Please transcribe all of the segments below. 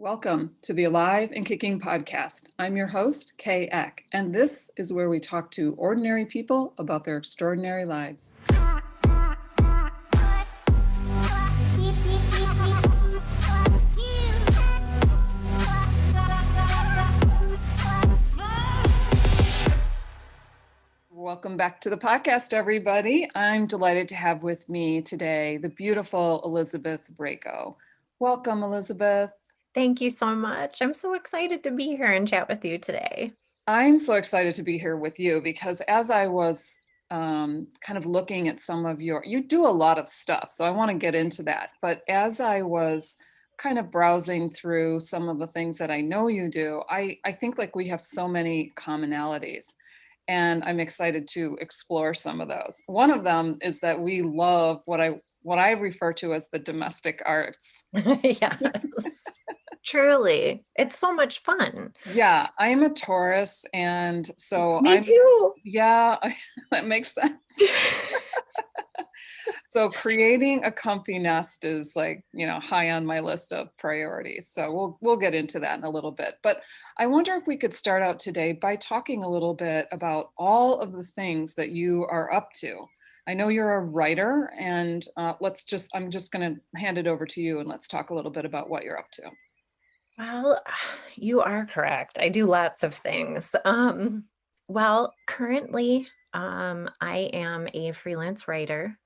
Welcome to the Alive and Kicking podcast. I'm your host, Kay Eck, and this is where we talk to ordinary people about their extraordinary lives. Welcome back to the podcast, everybody. I'm delighted to have with me today the beautiful Elizabeth Rago. Welcome, Elizabeth. Thank you so much. I'm so excited to be here and chat with you today. I'm so excited to be here with you because as I was kind of looking at some of you do a lot of stuff, so I want to get into that. But as I was kind of browsing through some of the things that I know you do, I think like we have so many commonalities. And I'm excited to explore some of those. One of them is that we love what I refer to as the domestic arts. Yes, truly. It's so much fun. Yeah, I am a Taurus, and so Me too. yeah, that makes sense. So creating a comfy nest is like, high on my list of priorities. So we'll get into that in a little bit. But I wonder if we could start out today by talking a little bit about all of the things that you are up to. I know you're a writer, and I'm just going to hand it over to you, and let's talk a little bit about what you're up to. Well, you are correct. I do lots of things. Currently, I am a freelance writer,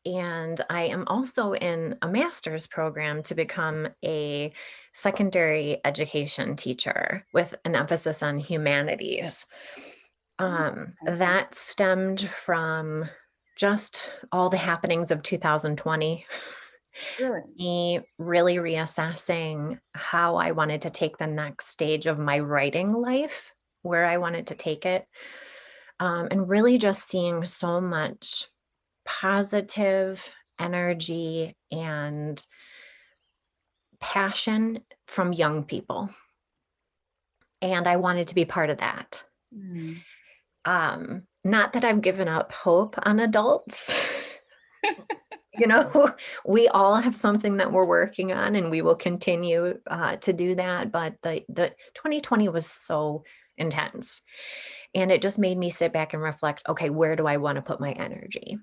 and I am also in a master's program to become a secondary education teacher with an emphasis on humanities. That stemmed from just all the happenings of 2020. Really? Me really reassessing how I wanted to take the next stage of my writing life, where I wanted to take it, and really just seeing so much positive energy and passion from young people. And I wanted to be part of that. Mm. Not that I've given up hope on adults. We all have something that we're working on, and we will continue to do that. But the 2020 was so intense, and it just made me sit back and reflect, okay, where do I want to put my energy?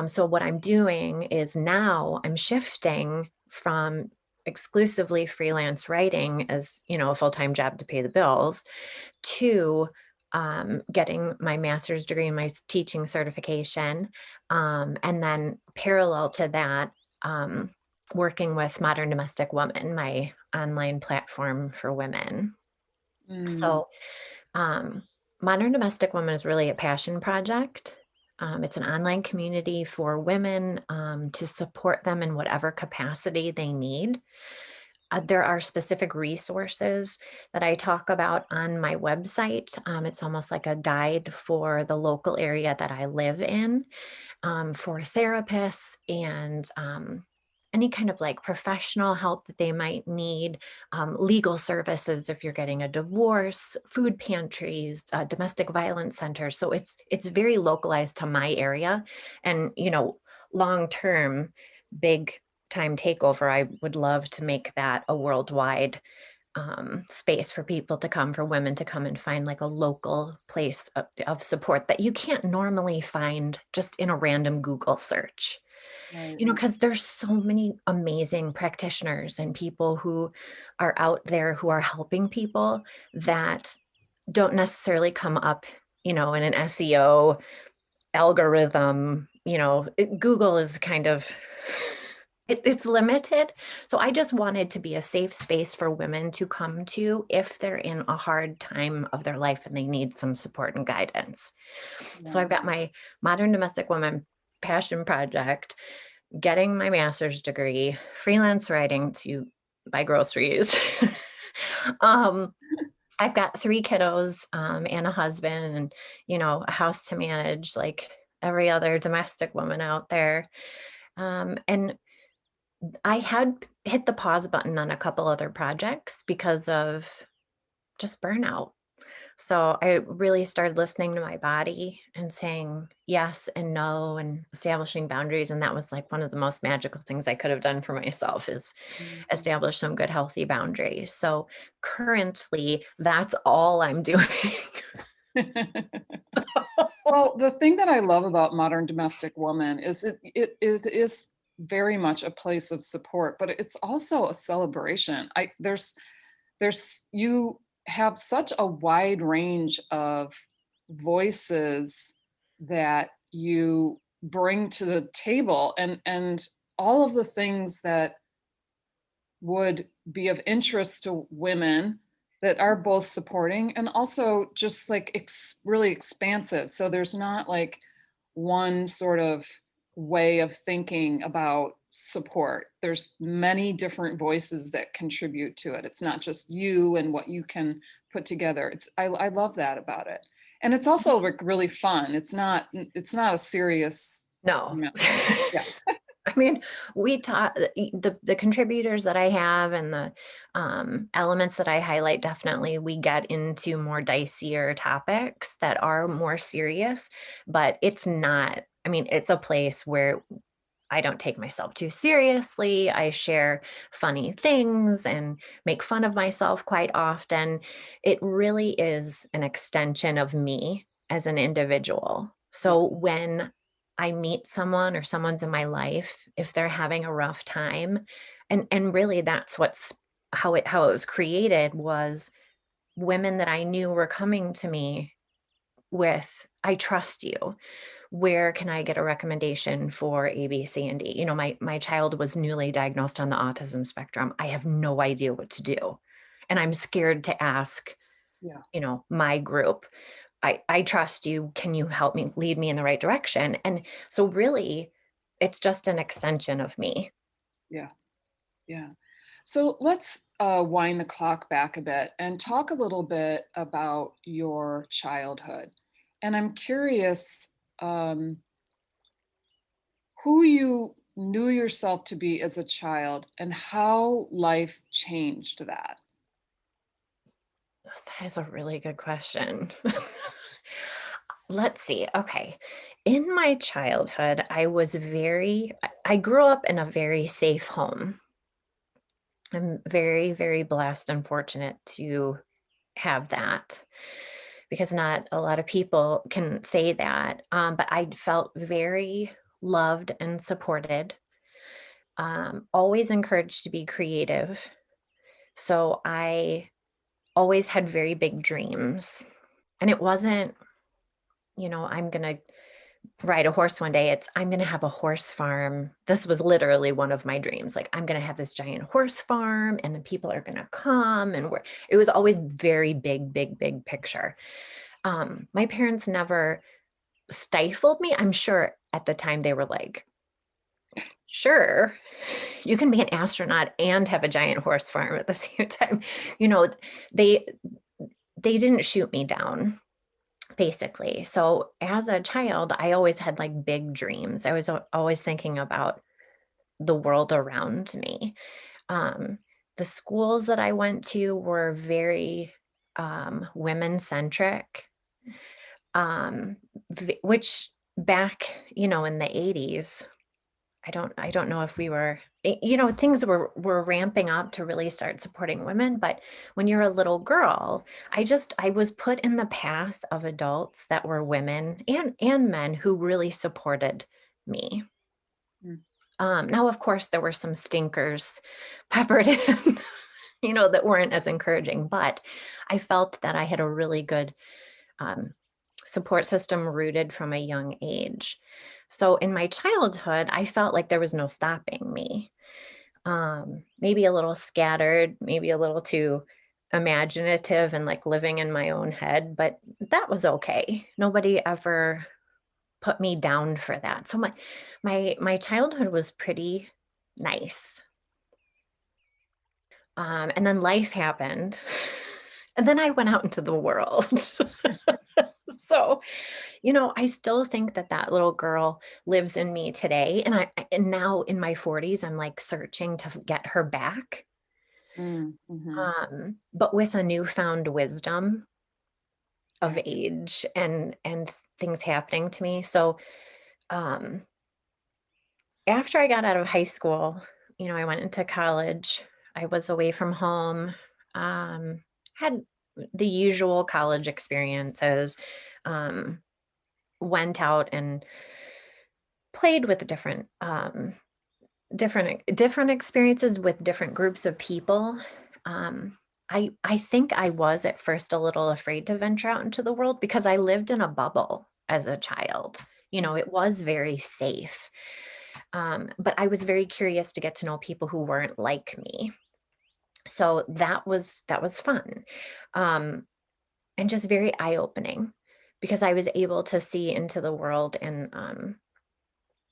So what I'm doing is now I'm shifting from exclusively freelance writing as, a full-time job to pay the bills to getting my master's degree and my teaching certification. And then parallel to that, working with Modern Domestic Woman, my online platform for women. So Modern Domestic Woman is really a passion project. It's an online community for women to support them in whatever capacity they need. There are specific resources that I talk about on my website. It's almost like a guide for the local area that I live in, for therapists and any kind of like professional help that they might need, legal services if you're getting a divorce, food pantries, domestic violence centers. So it's very localized to my area, and long term, big time takeover, I would love to make that a worldwide space for people to come, for women to come and find like a local place of support that you can't normally find just in a random Google search. Right. Because there's so many amazing practitioners and people who are out there who are helping people that don't necessarily come up, in an SEO algorithm. Google is kind of, it's limited. So I just wanted to be a safe space for women to come to if they're in a hard time of their life and they need some support and guidance. Yeah. So I've got my Modern Domestic Woman passion project, getting my master's degree, freelance writing to buy groceries. I've got 3 kiddos and a husband and, a house to manage like every other domestic woman out there. And I had hit the pause button on a couple other projects because of just burnout. So I really started listening to my body and saying yes and no and establishing boundaries. And that was like one of the most magical things I could have done for myself is Mhm. establish some good, healthy boundaries. So currently, that's all I'm doing. Well, the thing that I love about Modern Domestic Woman is it is very much a place of support, but it's also a celebration. There's you have such a wide range of voices that you bring to the table, and all of the things that would be of interest to women that are both supporting and also just like really expansive. So there's not like one sort of way of thinking about support. There's many different voices that contribute to it. It's not just you and what you can put together. I love that about it. And it's also like really fun. It's not a serious, No. you know, yeah. I mean, we taught the contributors that I have and the elements that I highlight. Definitely, we get into more dicier topics that are more serious, but it's not. I mean, it's a place where I don't take myself too seriously. I share funny things and make fun of myself quite often. It really is an extension of me as an individual. Yeah. So when I meet someone or someone's in my life, if they're having a rough time, and really that's what's how it was created was women that I knew were coming to me with, I trust you. Where can I get a recommendation for A, B, C, and D? You know, my child was newly diagnosed on the autism spectrum. I have no idea what to do. And I'm scared to ask, Yeah. my group. I trust you. Can you help me lead me in the right direction? And so really it's just an extension of me. Yeah. Yeah. So let's wind the clock back a bit and talk a little bit about your childhood. And I'm curious who you knew yourself to be as a child and how life changed that. That is a really good question. Let's see. Okay. In my childhood, I grew up in a very safe home. I'm very, very blessed and fortunate to have that because not a lot of people can say that. But I felt very loved and supported, always encouraged to be creative. So I always had very big dreams. And it wasn't, I'm going to ride a horse one day. I'm going to have a horse farm. This was literally one of my dreams. Like, I'm going to have this giant horse farm and then people are going to come it was always very big, big, big picture. My parents never stifled me. I'm sure at the time they were like, sure, you can be an astronaut and have a giant horse farm at the same time. You know, they they didn't shoot me down basically. So as a child, I always had like big dreams. I was always thinking about the world around me. Um, the schools that I went to were very women centric, um, which back, in the 80s, I don't know if we were, things were ramping up to really start supporting women, but when you're a little girl, I was put in the path of adults that were women and men who really supported me. Mm. Now of course there were some stinkers peppered in, that weren't as encouraging, but I felt that I had a really good um, support system rooted from a young age. So in my childhood, I felt like there was no stopping me. Maybe a little scattered, maybe a little too imaginative and like living in my own head, but that was okay. Nobody ever put me down for that. So my childhood was pretty nice. And then life happened. And then I went out into the world. So, I still think that that little girl lives in me today. And now in my 40s, I'm like searching to get her back, Mm, mhm. but with a newfound wisdom. of age and things happening to me. So um, after I got out of high school, I went into college. I was away from home, had the usual college experiences, um, went out and played with different experiences with different groups of people. I think I was at first a little afraid to venture out into the world because I lived in a bubble as a child. It was very safe. But I was very curious to get to know people who weren't like me. So that was fun. Um, and just very eye-opening because I was able to see into the world and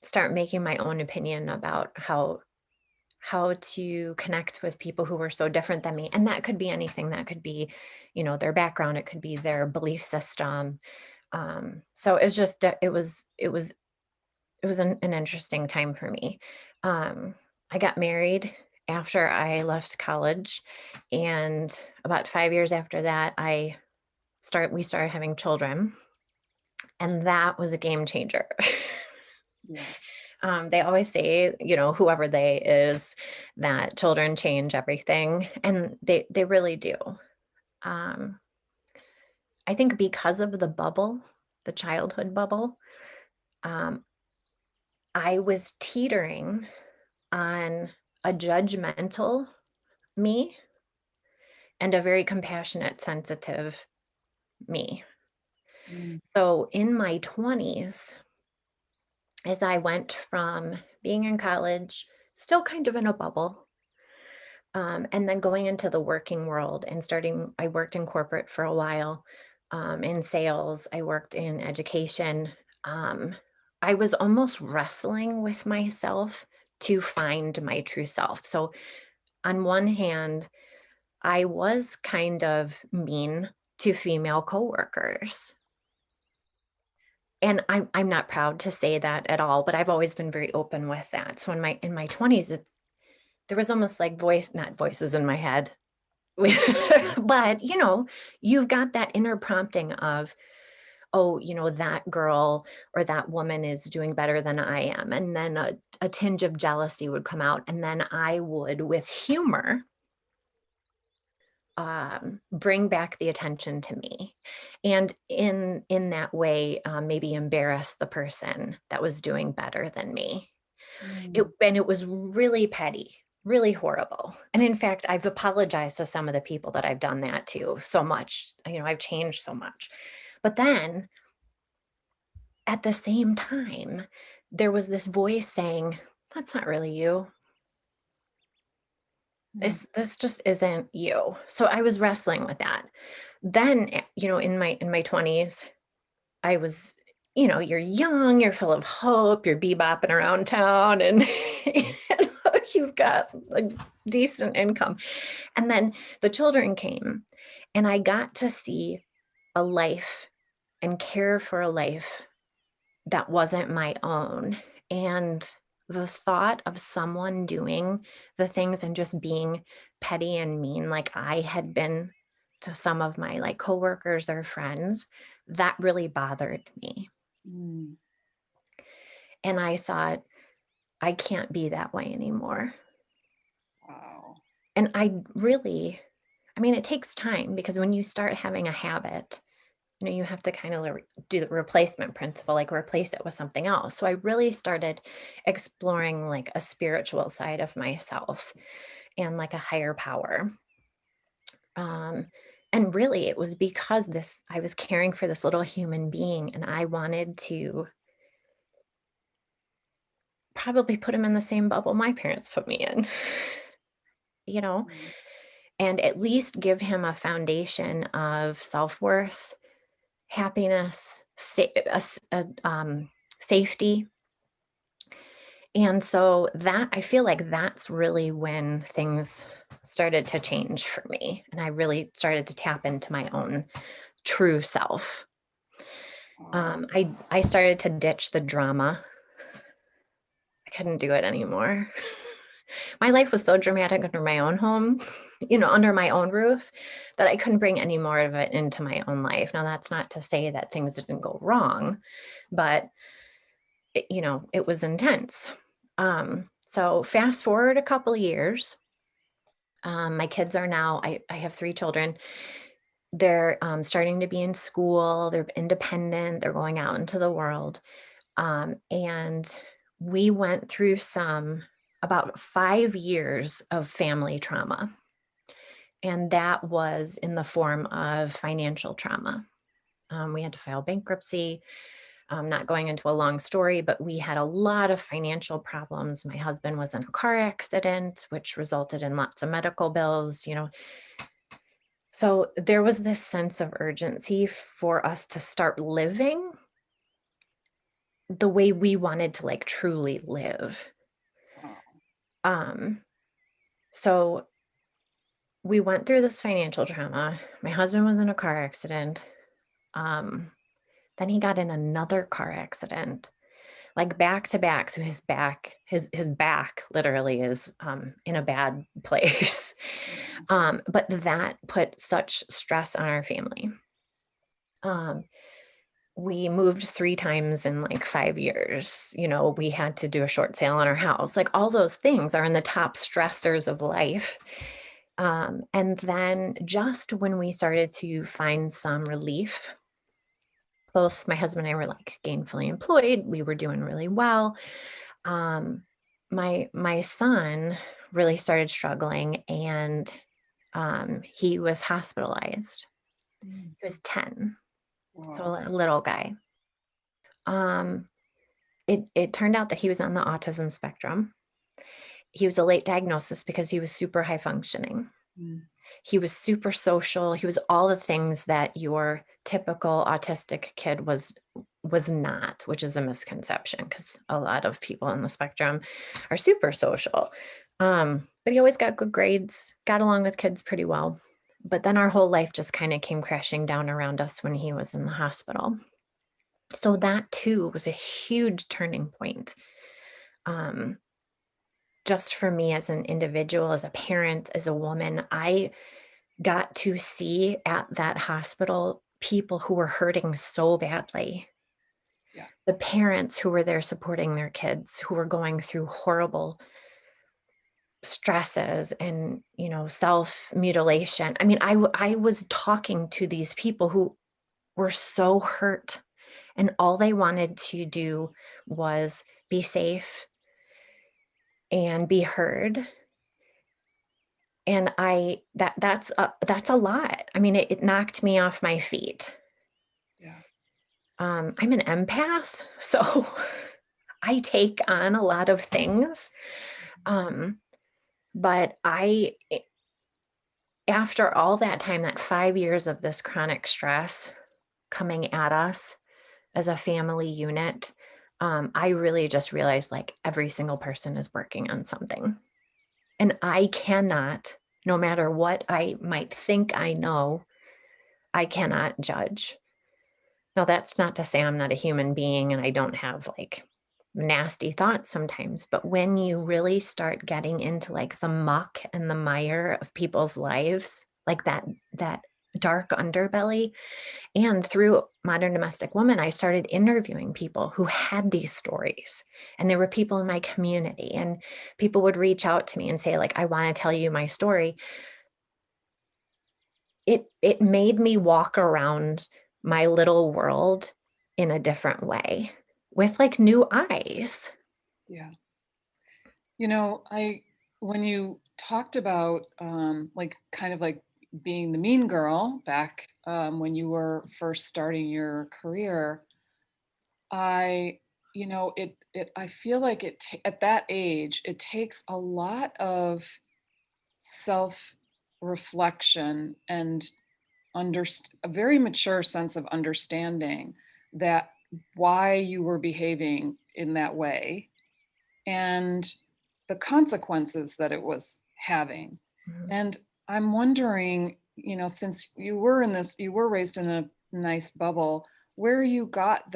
start making my own opinion about how to connect with people who were so different than me. And that could be anything. That could be, their background, it could be their belief system. So it was just it was an interesting time for me. I got married after I left college, and about 5 years after that, we started having children, and that was a game changer. Yeah. They always say, whoever they is, that children change everything, and they really do. Um, I think because of the bubble, the childhood bubble, um, I was teetering on a judgmental me and a very compassionate, sensitive me. Mm. So in my 20s, as I went from being in college, still kind of in a bubble, and then going into the working world and I worked in corporate for a while, in sales, I worked in education. Um, I was almost wrestling with myself to find my true self. So, on one hand, I was kind of mean to female coworkers. And I'm not proud to say that at all, but I've always been very open with that. So in my 20s, there was almost like not voices in my head. But you've got that inner prompting of, oh, that girl or that woman is doing better than I am. And then a tinge of jealousy would come out. And then I would, with humor, bring back the attention to me, and in that way, maybe embarrass the person that was doing better than me. Mm. It was really petty, really horrible. And in fact, I've apologized to some of the people that I've done that to so much. I've changed so much. But then at the same time, there was this voice saying, "That's not really you. Mm. This just isn't you." So I was wrestling with that. Then, in my 20s, I was, you're young, you're full of hope, you're bebopping around town, and you've got a decent income. And then the children came, and I got to see a life and care for a life that wasn't my own. And the thought of someone doing the things and just being petty and mean like I had been to some of my like coworkers or friends, that really bothered me. Mm. And I thought, I can't be that way anymore. Wow. And it takes time because when you start having a habit, you have to kind of do the replacement principle, like replace it with something else. So I really started exploring like a spiritual side of myself and like a higher power. Um, and really, it was because I was caring for this little human being, and I wanted to probably put him in the same bubble my parents put me in, you know, Mm. and at least give him a foundation of self worth, happiness, safety. And so that I feel like that's really when things started to change for me. And I really started to tap into my own true self. Wow. I started to ditch the drama. I couldn't do it anymore. my life was so dramatic under my own home, under my own roof, that I couldn't bring any more of it into my own life. Now, that's not to say that things didn't go wrong, but it was intense. So fast forward a couple of years, my kids are now, I have 3 children. They're starting to be in school, they're independent, they're going out into the world. And we went through about 5 years of family trauma. And that was in the form of financial trauma. We had to file bankruptcy. Not going into a long story, but we had a lot of financial problems. My husband was in a car accident, which resulted in lots of medical bills. So there was this sense of urgency for us to start living the way we wanted to like truly live. Wow. So we went through this financial trauma. My husband was in a car accident. Then he got in another car accident, like back to back. So his back literally is in a bad place. But that put such stress on our family. We moved 3 times in like 5 years. We had to do a short sale on our house. Like all those things are in the top stressors of life. And then just when we started to find some relief, both my husband and I were like gainfully employed. We were doing really well. My son really started struggling, and he was hospitalized. He was 10, so Wow. a little guy. It turned out that he was on the autism spectrum. He was a late diagnosis because he was super high functioning. Mm. He was super social. He was all the things that your typical autistic kid was not, which is a misconception because a lot of people on the spectrum are super social. But he always got good grades, got along with kids pretty well. But then our whole life just kind of came crashing down around us when he was in the hospital. So that too was a huge turning point. Just for me as an individual, as a parent, as a woman, I got to see at that hospital people who were hurting so badly. Yeah. The parents who were there supporting their kids who were going through horrible stresses and, self-mutilation. I mean, I was talking to these people who were so hurt, and all they wanted to do was be safe and be heard. And that's a lot. I mean, it knocked me off my feet. Yeah. I'm an empath, so I take on a lot of things. But after all that time, that 5 years of this chronic stress coming at us as a family unit, I really just realized like every single person is working on something. And I cannot, no matter what I might think I know, I cannot judge. Now, that's not to say I'm not a human being and I don't have like nasty thoughts sometimes, but when you really start getting into like the muck and the mire of people's lives, like that dark underbelly, and through Modern Domestic Woman, I started interviewing people who had these stories. And there were people in my community, and people would reach out to me and say, like, I want to tell you my story. It made me walk around my little world in a different way with like new eyes. Yeah. When you talked about like kind of like being the mean girl back when you were first starting your career, I, I feel like at that age, it takes a lot of self reflection and a very mature sense of understanding that why you were behaving in that way and the consequences that it was having. Mhm. And I'm wondering, since you were raised in a nice bubble, where you got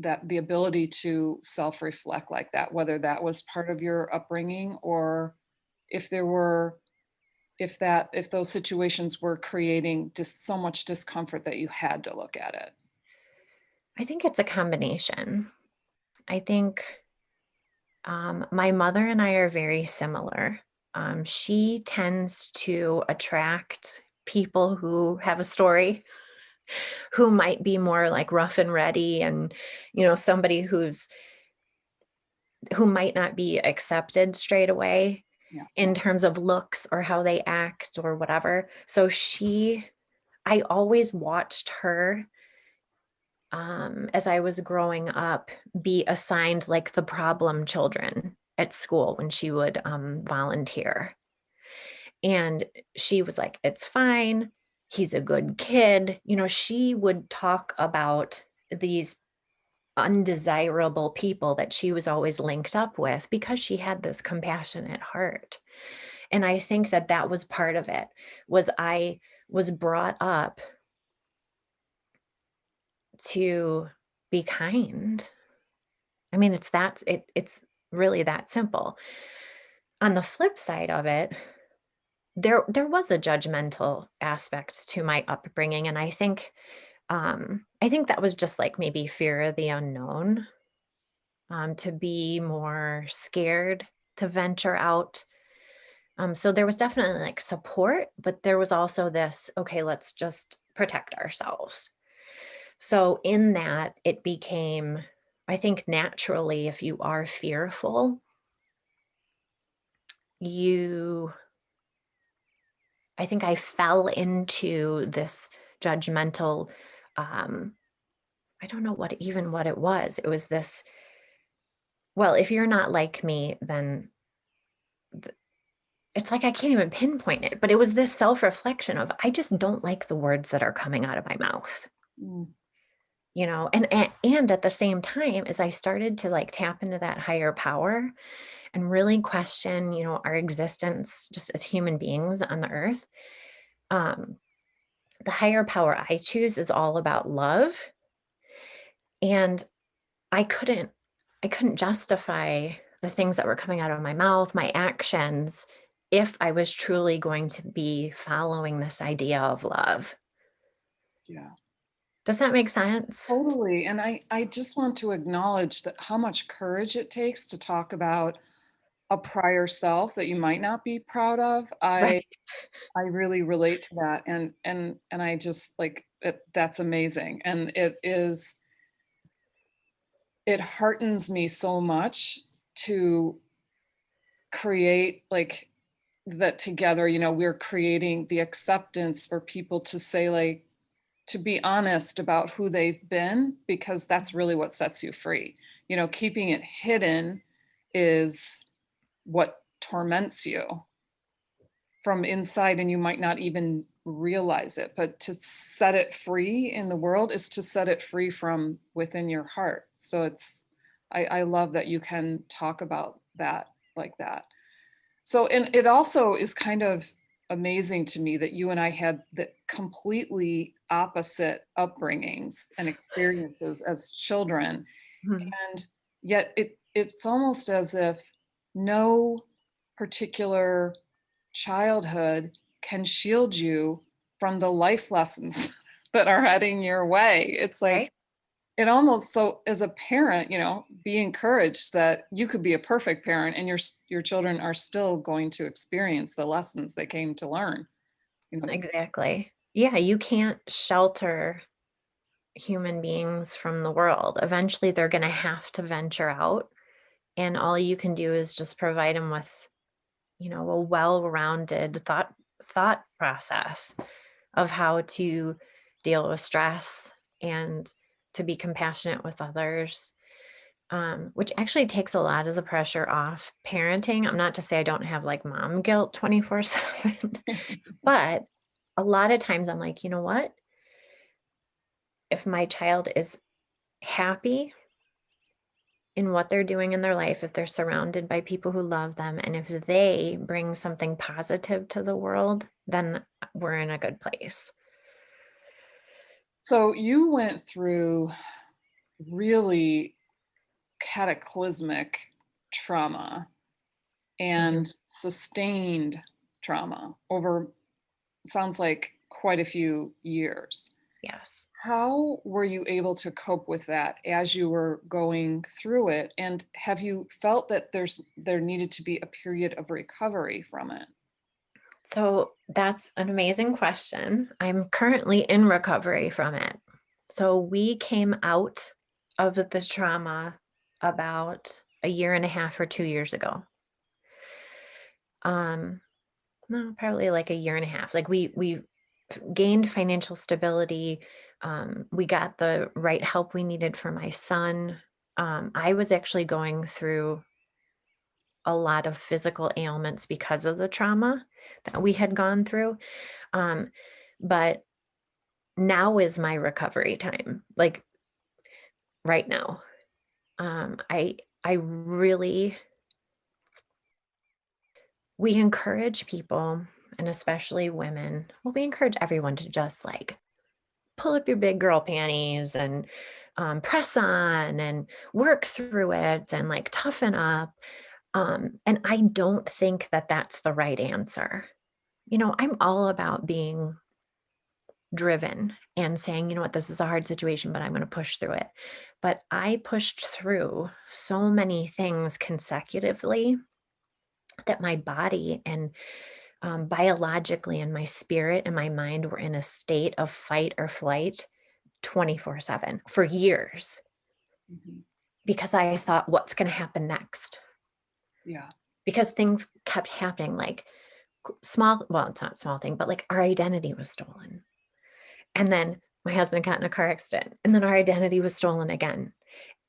that the ability to self-reflect like that, whether that was part of your upbringing or if there were if those situations were creating just so much discomfort that you had to look at it. I think it's a combination. I think my mother and I are very similar. She tends to attract people who have a story, who might be more like rough and ready, and somebody who might not be accepted straight away Yeah. in terms of looks or how they act or whatever. So I always watched her, as I was growing up, be assigned like the problem children at school when she would volunteer. And she was like, it's fine. He's a good kid. She would talk about these undesirable people that she was always linked up with because she had this compassionate heart. And I think that that was part of it. Was I was brought up to be kind. I mean, it's really that simple. On the flip side of it, there was a judgmental aspect to my upbringing, and I think that was just like maybe fear of the unknown, to be more scared to venture out. So there was definitely like support, but there was also this, okay, let's just protect ourselves. So in that, it became, I think naturally, if you are fearful, you, I think I fell into this judgmental, um, I don't know what it was. It was this, well, if you're not like me, then it's like I can't even pinpoint it, but it was this self-reflection of I just don't like the words that are coming out of my mouth. Mm. And at the same time, as I started to like tap into that higher power and really question, our existence just as human beings on the earth, um, the higher power I choose is all about love. And I couldn't I couldn't justify the things that were coming out of my mouth, my actions, if I was truly going to be following this idea of love. Yeah. Does that make sense? Totally. And I just want to acknowledge that how much courage it takes to talk about a prior self that you might not be proud of. I Right. I really relate to that and I just like it, that's amazing. And it heartens me so much to create like that together, we're creating the acceptance for people to say like to be honest about who they've been because that's really what sets you free. Keeping it hidden is what torments you from inside and you might not even realize it, but to set it free in the world is to set it free from within your heart. So I love that you can talk about that like that. So, and it also is kind of amazing to me that you and I had the completely opposite upbringings and experiences as children, Mhm. and yet it's almost as if no particular childhood can shield you from the life lessons that are heading your way. It's like Right? it almost so as a parent, be encouraged that you could be a perfect parent and your children are still going to experience the lessons they came to learn. You know, Exactly. Yeah, you can't shelter human beings from the world. Eventually, they're going to have to venture out, and all you can do is just provide them with, a well-rounded thought process of how to deal with stress and to be compassionate with others, which actually takes a lot of the pressure off parenting. I'm not to say I don't have like mom guilt 24/7, but a lot of times I'm like, you know what? If my child is happy in what they're doing in their life, if they're surrounded by people who love them, and if they bring something positive to the world, then we're in a good place. so you went through really cataclysmic trauma Mhm. and sustained trauma over, sounds like, quite a few years. Yes. How were you able to cope with that as you were going through it? And have you felt that there needed to be a period of recovery from it? So that's an amazing question. I'm currently in recovery from it. So we came out of the trauma about a year and a half or 2 years ago. Um, no, probably like a year and a half. Like we gained financial stability. We got the right help we needed for my son. I was actually going through a lot of physical ailments because of the trauma that we had gone through. Um, but now is my recovery time, like right now. I really we encourage people and especially women. Well, we encourage everyone to just like pull up your big girl panties and press on and work through it and like toughen up. And I don't think that that's the right answer. I'm all about being driven and saying, you know what, this is a hard situation, but I'm going to push through it. But I pushed through so many things consecutively that my body and biologically and my spirit and my mind were in a state of fight or flight 24/7 for years Mhm. because I thought, what's going to happen next? Yeah. Because things kept happening like small, well, it's not a small thing, but like our identity was stolen. And then my husband got in a car accident, and then our identity was stolen again.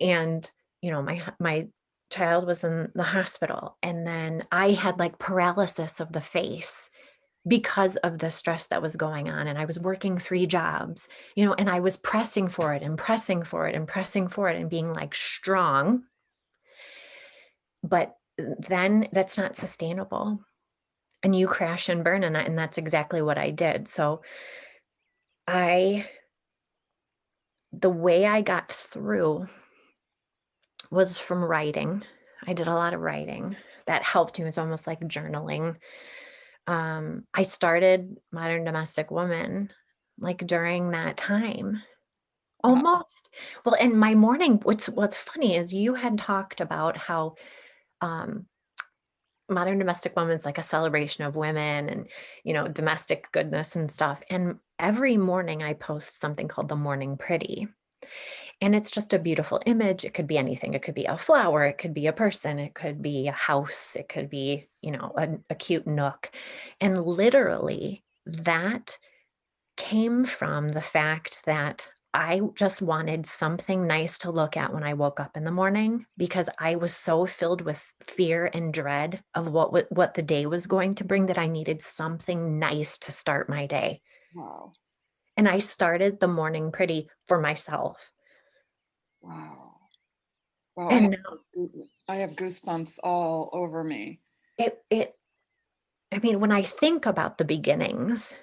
And, my child was in the hospital, and then I had, like, paralysis of the face because of the stress that was going on, and I was working 3 jobs, and I was pressing for it and pressing for it and pressing for it and being, like, strong, but then that's not sustainable, and you crash and burn, and that's exactly what I did. So I the way I got through was from writing. I did a lot of writing. That helped me. It's almost like journaling. I started Modern Domestic Woman like during that time. Wow. Almost. Well, in my morning, what's funny is you had talked about how um Modern Domestic Woman is like a celebration of women and domestic goodness and stuff. And every morning I post something called the Morning Pretty. And it's just a beautiful image. It could be anything. It could be a flower, it could be a person, it could be a house, it could be, a cute nook. And literally, that came from the fact that I just wanted something nice to look at when I woke up in the morning because I was so filled with fear and dread of what the day was going to bring that I needed something nice to start my day. Wow. And I started the morning pretty for myself. Wow. Wow. And I have goosebumps all over me. it I mean, when I think about the beginnings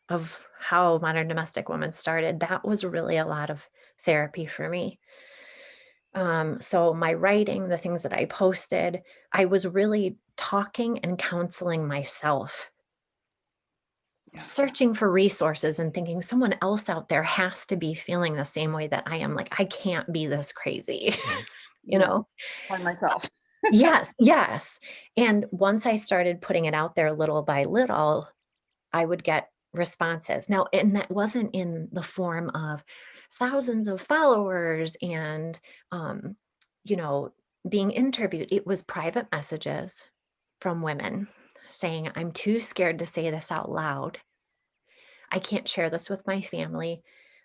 of how Modern Domestic Woman started, that was really a lot of therapy for me. So my writing, the things that I posted, I was really talking and counseling myself, Yeah. searching for resources and thinking someone else out there has to be feeling the same way that I am. Like, I can't be this crazy, you Yeah. know? By myself. Yes, yes. And once I started putting it out there little by little, I would get responses. Now, and that wasn't in the form of thousands of followers and, um, you know, being interviewed. It was private messages from women saying, I'm too scared to say this out loud. I can't share this with my family.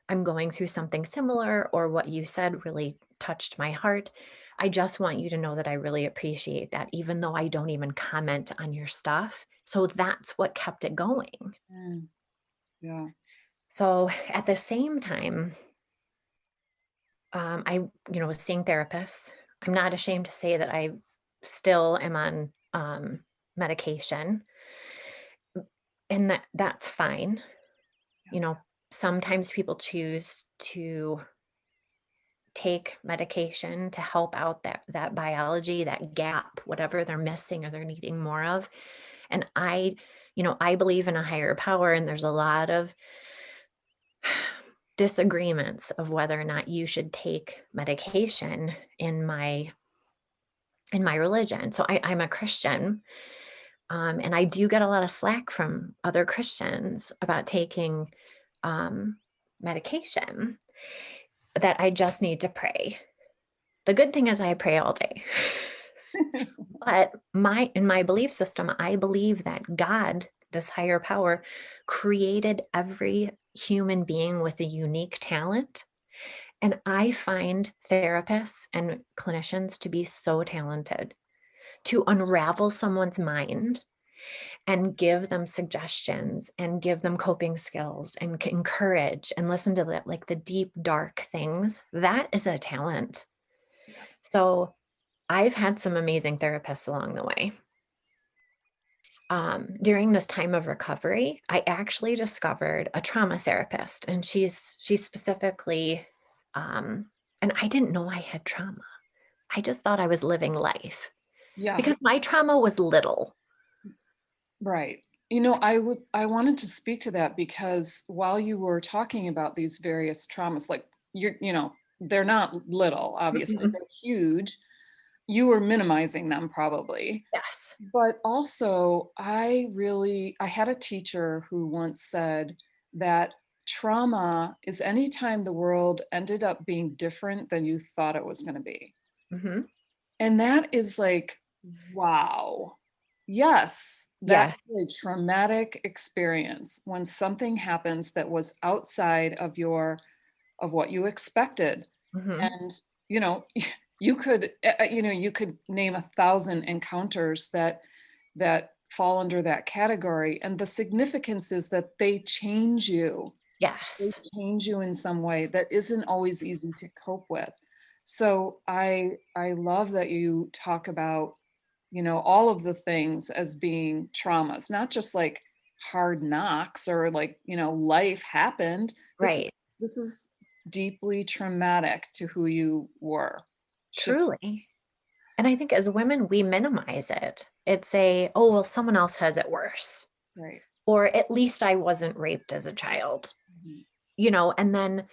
I'm going through something similar, or what you said really touched my heart. I just want you to know that I really appreciate that, even though I don't even comment on your stuff. So that's what kept it going. Mm, yeah. So at the same time, I, was seeing therapists. I'm not ashamed to say that I still am on medication, and that's fine. Yeah. You know, sometimes people choose to take medication to help out that biology, that gap, whatever they're missing or they're needing more of. And I believe in a higher power, and there's a lot of disagreements of whether or not you should take medication in my religion. So I'm a Christian, and I do get a lot of slack from other Christians about taking medication, that I just need to pray. The good thing is I pray all day. But in my belief system, I believe that God, this higher power, created every human being with a unique talent. And I find therapists and clinicians to be so talented to unravel someone's mind and give them suggestions and give them coping skills and encourage and listen to the deep, dark things. That is a talent. Yeah. So I've had some amazing therapists along the way. During this time of recovery, I actually discovered a trauma therapist, and she's specifically, and I didn't know I had trauma. I just thought I was living life Yeah. because my trauma was little. Right. I wanted to speak to that because while you were talking about these various traumas, like they're not little, obviously, Mm-mm. they're huge. You were minimizing them probably. Yes. But also, I had a teacher who once said that trauma is anytime the world ended up being different than you thought it was going to be. Hmm. And that is like, wow. Yes, that's Yes. a traumatic experience when something happens that was outside of what you expected. Hmm. And, you know, you could name 1,000 encounters that fall under that category. And the significance is that they change you. They Yes. change you in some way that isn't always easy to cope with. So I love that you talk about, all of the things as being traumas, not just like hard knocks or like, life happened. This Right. this is deeply traumatic to who you were. Shift. Truly. And I think as women, we minimize it. It's oh, well, someone else has it worse. Right. Or at least I wasn't raped as a child, Mhm. and then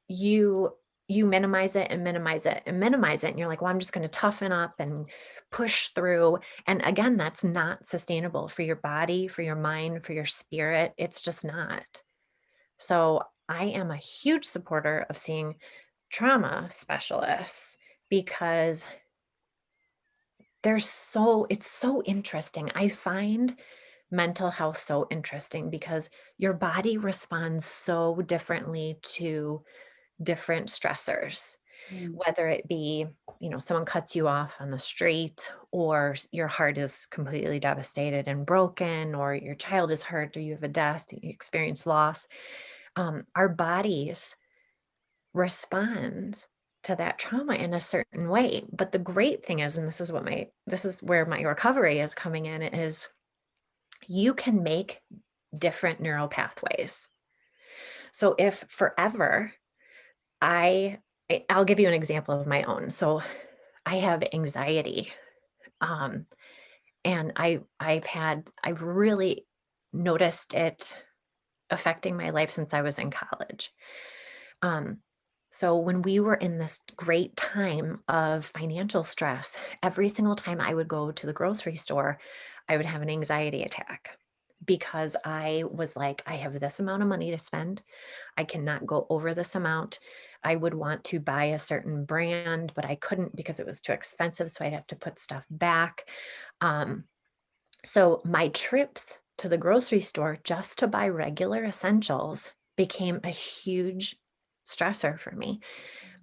you you minimize it and minimize it and minimize it, and you're like, well, I'm just going to toughen up and push through. And again, that's not sustainable for your body, for your mind, for your spirit. It's just not. So I am a huge supporter of seeing trauma specialists, because it's so interesting. I find mental health so interesting because your body responds so differently to different stressors, Mm. whether it be, someone cuts you off on the street, or your heart is completely devastated and broken, or your child is hurt, or you have a death, you experience loss. Our bodies respond to that trauma in a certain way. But the great thing is, and this is where my recovery is coming in, is you can make different neural pathways. So if forever I'll give you an example of my own. So I have anxiety. Um, and I've really noticed it affecting my life since I was in college. Um, so when we were in this great time of financial stress, every single time I would go to the grocery store, I would have an anxiety attack, because I was like, I have this amount of money to spend. I cannot go over this amount. I would want to buy a certain brand, but I couldn't because it was too expensive. So I'd have to put stuff back. Um, so my trips to the grocery store just to buy regular essentials became a huge stressor for me.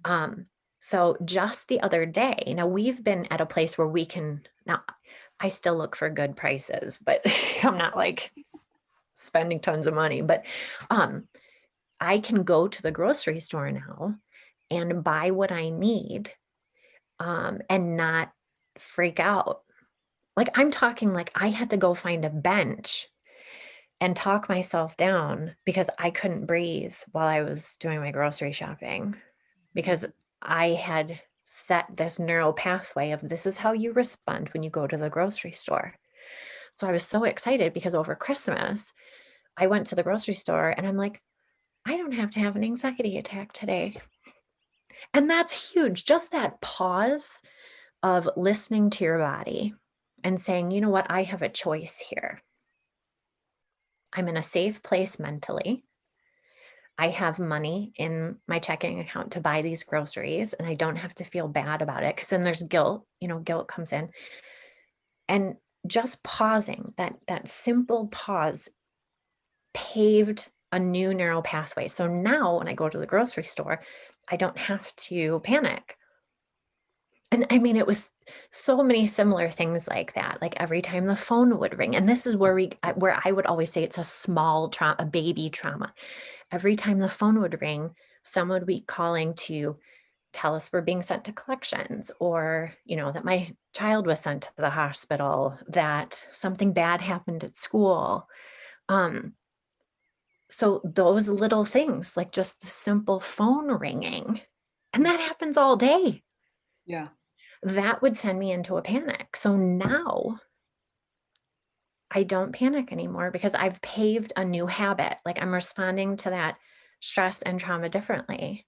Um, so just the other day, now we've been at a place where we can now. I still look for good prices, but I'm not like spending tons of money. But um, I can go to the grocery store now and buy what I need, and not freak out. Like, I'm talking like I had to go find a bench and talk myself down because I couldn't breathe while I was doing my grocery shopping, because I had set this neural pathway of this is how you respond when you go to the grocery store. So I was so excited because over Christmas, I went to the grocery store and I'm like, I don't have to have an anxiety attack today. And that's huge. Just that pause of listening to your body and saying, you know what, I have a choice here. I'm in a safe place mentally. I have money in my checking account to buy these groceries and I don't have to feel bad about it because then there's guilt, guilt comes in. And just pausing, that simple pause paved a new neural pathway. So now when I go to the grocery store, I don't have to panic. And I mean, it was so many similar things like that. Like every time the phone would ring, and this is where I would always say it's a small trauma, a baby trauma. Every time the phone would ring, someone would be calling to tell us we're being sent to collections, or that my child was sent to the hospital, that something bad happened at school. Um, so those little things, like just the simple phone ringing, and that happens all day, Yeah. that would send me into a panic. So now I don't panic anymore because I've paved a new habit. Like I'm responding to that stress and trauma differently.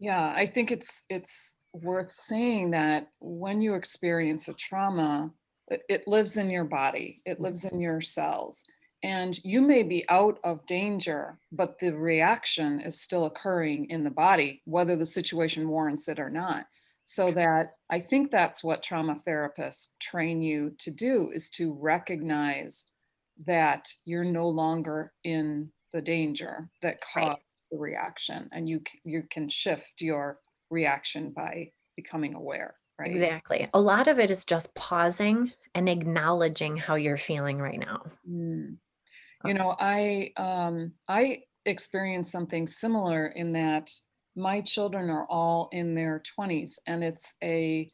Yeah, I think it's worth saying that when you experience a trauma, it lives in your body, it Mhm. lives in your cells, and you may be out of danger, but the reaction is still occurring in the body, whether the situation warrants it or not. So that I think that's what trauma therapists train you to do is to recognize that you're no longer in the danger that Right. caused the reaction, and you can shift your reaction by becoming aware, right? Exactly. A lot of it is just pausing and acknowledging how you're feeling right now. Mm. Uh, I experienced something similar in that my children are all in their 20s, and it's a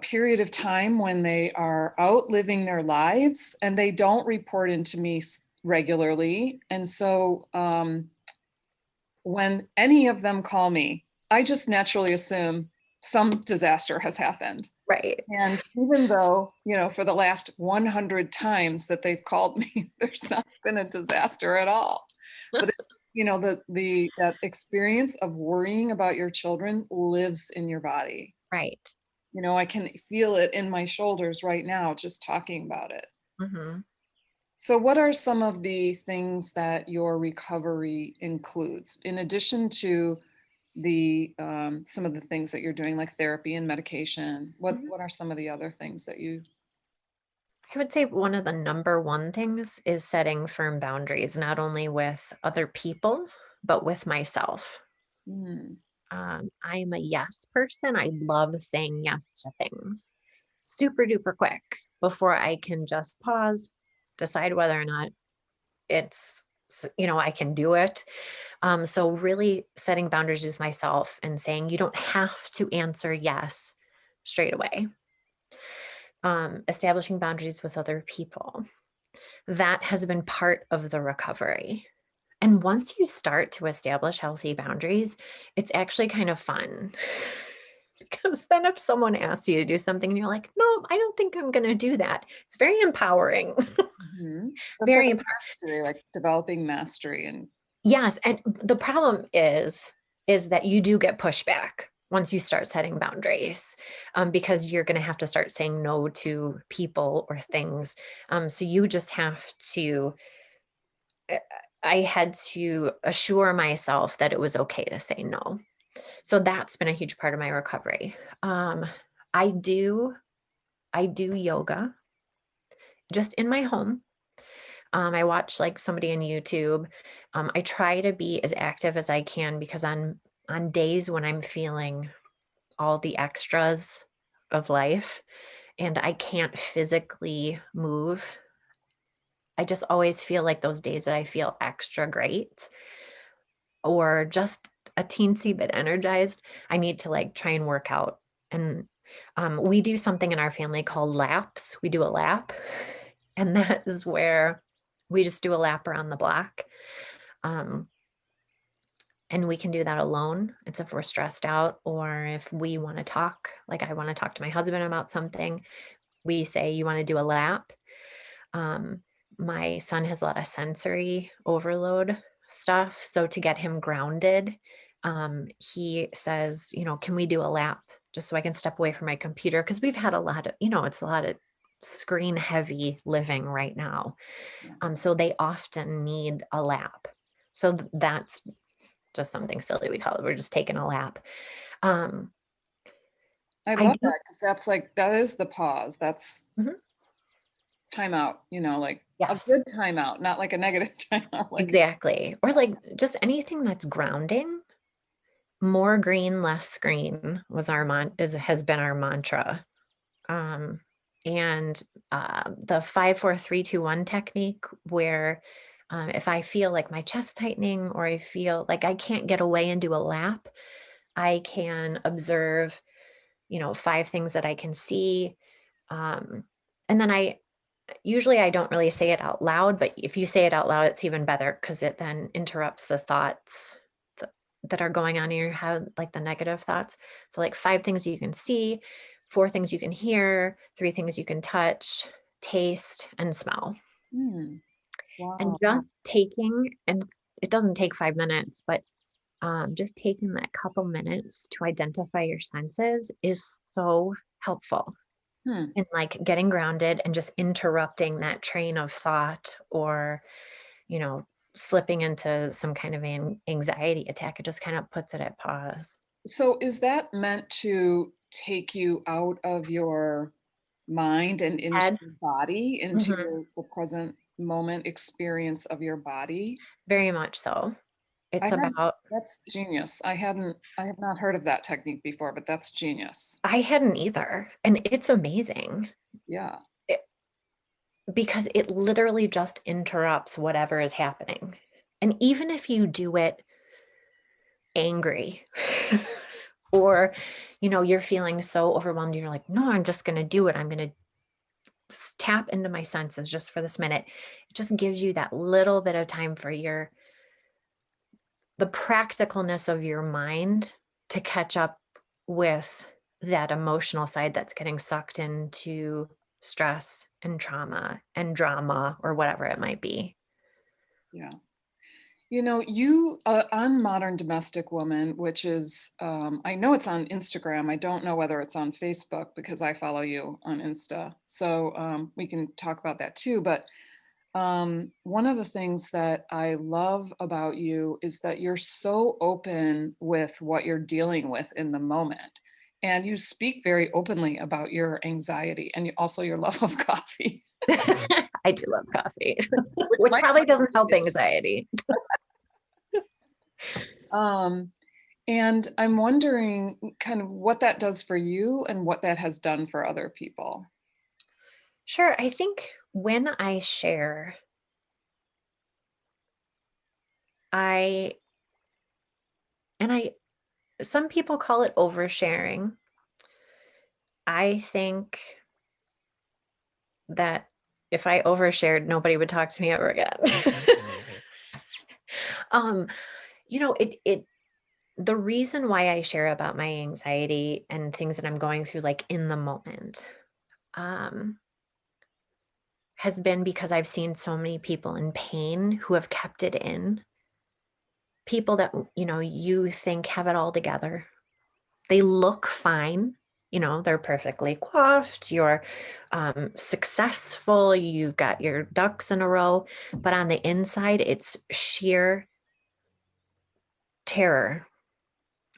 period of time when they are out living their lives and they don't report into me regularly. And so when any of them call me, I just naturally assume some disaster has happened. Right. And even though, for the last 100 times that they've called me, there's not been a disaster at all. But that experience of worrying about your children lives in your body. Right. I can feel it in my shoulders right now just talking about it. Mhm. So, what are some of the things that your recovery includes, in addition to the some of the things that you're doing, like therapy and medication? What Mhm. what are some of the other things that you? I would say one of the number one things is setting firm boundaries, not only with other people, but with myself. Mm, I'm a yes person. I love saying yes to things super duper quick before I can just pause, decide whether or not I can do it. So, really setting boundaries with myself and saying, you don't have to answer yes straight away. Establishing boundaries with other people. That has been part of the recovery. And once you start to establish healthy boundaries, it's actually kind of fun. Because then if someone asks you to do something and you're like, no, I don't think I'm going to do that, it's very empowering. mhm. That's like Very a empowering. mastery, like developing mastery, and Yes. And the problem is that you do get pushback once you start setting boundaries, because you're going to have to start saying no to people or things. So you just have to uh, I had to assure myself that it was okay to say no. So that's been a huge part of my recovery. I do I do yoga just in my home. I watch like somebody on YouTube. I try to be as active as I can because on days when I'm feeling all the extras of life and I can't physically move, I just always feel like those days that I feel extra great or just a teensy bit energized, I need to like try and work out. And we do something in our family called laps. We do a lap, and that is where we just do a lap around the block. Um, And we can do that alone. It's if we're stressed out or if we want to talk, like I want to talk to my husband about something. We say, "You want to do a lap?" Um, my son has a lot of sensory overload stuff. So to get him grounded, he says, "Can we do a lap just so I can step away from my computer?" Because we've had a lot of, it's a lot of screen heavy living right now. Yeah. So they often need a lap. So that's just something silly we call it. We're just taking a lap. Um, I I love do. that because that's like, that is the pause. That's Mhm. timeout, like a Yes, good timeout, not like a negative timeout. Like, exactly. Or like just anything that's grounding. More green, less screen was has been our mantra. Um, and the 5 4 3 2 1 technique, where if I feel like my chest tightening or I feel like I can't get away and do a lap, I can observe, 5 things that I can see. Um, and then I don't really say it out loud, but if you say it out loud, it's even better because it then interrupts the thoughts that are going on in your head, like the negative thoughts. So, like 5 things you can see, 4 things you can hear, 3 things you can touch, taste, and smell. hmm, And wow. just taking, and it doesn't take 5 minutes, but just taking that couple minutes to identify your senses is so helpful Hmm. in like getting grounded and just interrupting that train of thought or, you know, slipping into some kind of an anxiety attack. It just kind of puts it at pause. So is that meant to take you out of your mind and into Head. your body, Mhm. into the present moment experience of your body? Very much so. I It's had about That's genius. I have not heard of that technique before, but that's genius. I hadn't either, and it's amazing. Yeah. It because it literally just interrupts whatever is happening. And even if you do it angry or, you're feeling so overwhelmed, you're like, "No, I'm just gonna do it. I'm gonna tap into my senses just for this minute." It just gives you that little bit of time for the practicalness of your mind to catch up with that emotional side that's getting sucked into stress and trauma and drama or whatever it might be. Yeah. You on Modern Domestic Woman, which is, I know it's on Instagram. I don't know whether it's on Facebook because I follow you on Insta. So we can talk about that too. But one of the things that I love about you is that you're so open with what you're dealing with in the moment. And you speak very openly about your anxiety and also your love of coffee, I do love coffee, which which might probably be doesn't help related. anxiety. Um, and I'm wondering kind of what that does for you and what that has done for other people. Sure, I think when I share, I and I some people call it oversharing. I think that if I overshared, nobody would talk to me ever again. um, it the reason why I share about my anxiety and things that I'm going through like in the moment, um, has been because I've seen so many people in pain who have kept it in. People that, you think have it all together. They look fine. They're perfectly coiffed. You're successful. You've got your ducks in a row. But on the inside, it's sheer terror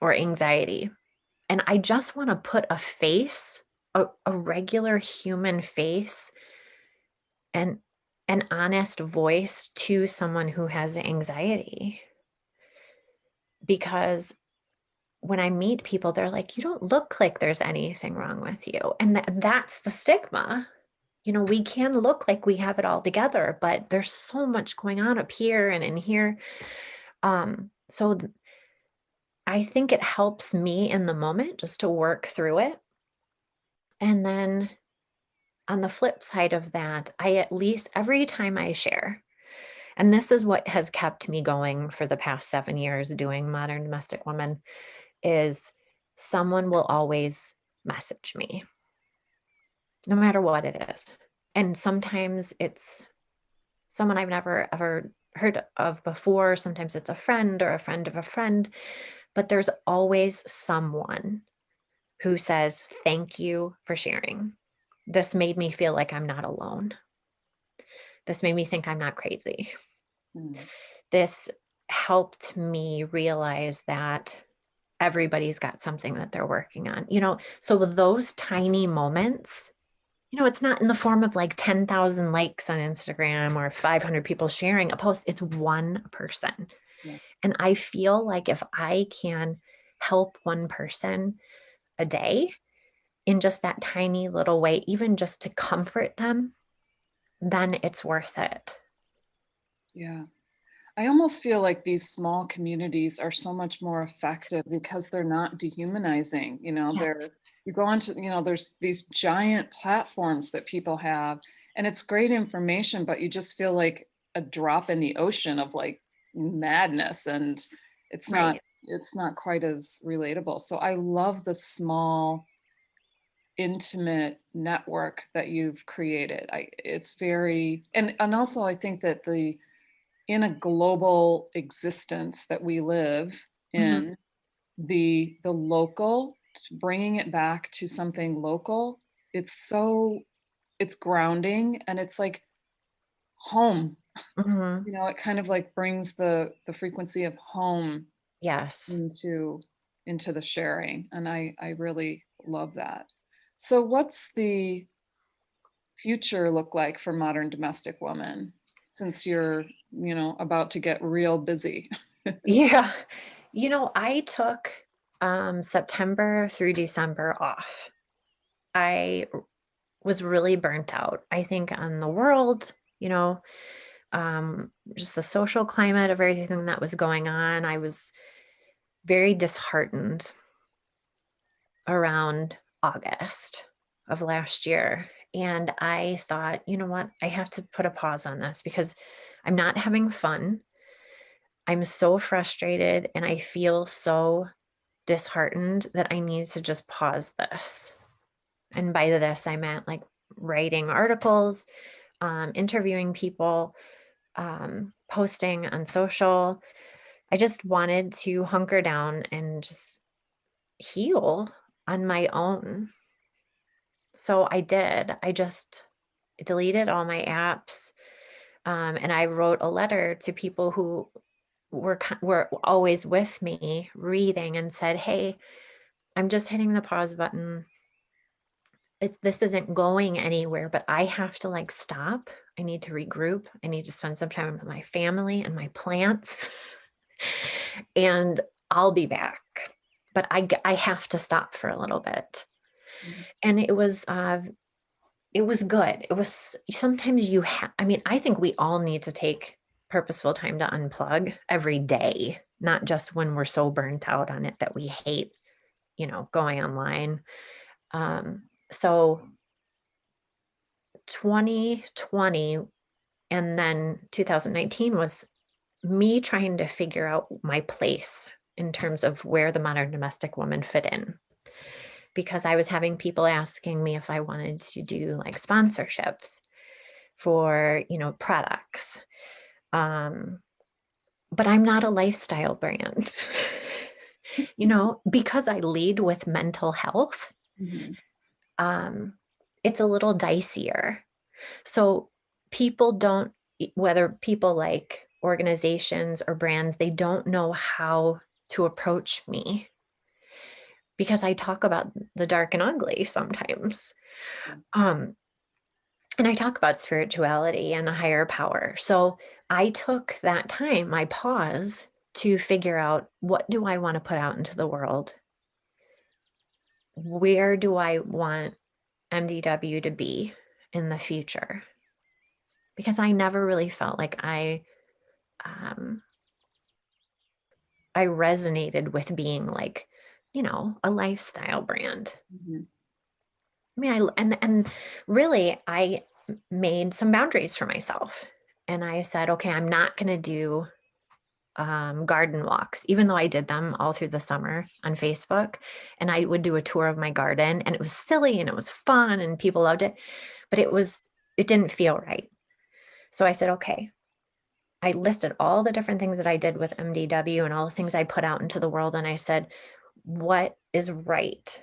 or anxiety. And I just want to put a face, a regular human face, and an honest voice to someone who has anxiety. Because when I meet people, they're like, "You don't look like there's anything wrong with you." And that's the stigma. We can look like we have it all together, but there's so much going on up here and in here. So I think it helps me in the moment just to work through it. And then on the flip side of that, I at least every time I share, And this is what has kept me going for the past 7 years doing Modern Domestic Woman is someone will always message me, no matter what it is. And sometimes it's someone I've never ever heard of before. Sometimes it's a friend or a friend of a friend, but there's always someone who says, thank you for sharing. This made me feel like I'm not alone. This made me think I'm not crazy. Mm. This helped me realize that everybody's got something that they're working on, so with those tiny moments, it's not in the form of like 10,000 likes on Instagram or 500 people sharing a post. It's one person. Yeah. And I feel like if I can help one person a day in just that tiny little way, even just to comfort them, then it's worth it. Yeah. I almost feel like these small communities are so much more effective because they're not dehumanizing. Yeah. You go onto, there's these giant platforms that people have, and it's great information, but you just feel like a drop in the ocean of like madness, and it's not Right. it's not quite as relatable. So I love the small, intimate network that you've created. It's very, and also I think that in a global existence that we live Mhm. in, the local, bringing it back to something local, it's grounding, and it's like home. Mhm. It kind of like brings the frequency of home Yes. into the sharing, and I really love that. So what's the future look like for Modern Domestic Woman, since you're about to get real busy? Yeah. I took September through December off. I was really burnt out, I think, on the world, just the social climate of everything that was going on. I was very disheartened around August of last year. And I thought, you know what? I have to put a pause on this because I'm not having fun. I'm so frustrated and I feel so disheartened that I need to just pause this. And by this, I meant like writing articles, interviewing people, posting on social. I just wanted to hunker down and just heal on my own. So I did. I just deleted all my apps. And I wrote a letter to people who were always with me reading and said, hey, I'm just hitting the pause button. This isn't going anywhere, but I have to like stop. I need to regroup. I need to spend some time with my family and my plants. And I'll be back. But I have to stop for a little bit. Mhm. And it was good. It was sometimes I mean, I think we all need to take purposeful time to unplug every day, not just when we're so burnt out on it that we hate, going online. So 2020 and then 2019 was me trying to figure out my place in terms of where the Modern Domestic Woman fit in. Because I was having people asking me if I wanted to do like sponsorships for, products. Um, but I'm not a lifestyle brand. Because I lead with mental health, Mhm. um, it's a little dicier. So people don't, whether people like organizations or brands, they don't know how to approach me because I talk about the dark and ugly sometimes. Yeah. Um, and I talk about spirituality and a higher power. So I took that time, my pause, to figure out what do I want to put out into the world? Where do I want MDW to be in the future? Because I never really felt like um, I resonated with being like, a lifestyle brand. Mhm. I mean, and really, I made some boundaries for myself, and I said, okay, I'm not going to do garden walks, even though I did them all through the summer on Facebook. And I would do a tour of my garden, and it was silly and it was fun and people loved it, but it didn't feel right. So I said, okay, I listed all the different things that I did with MDW and all the things I put out into the world. And I said, what is right?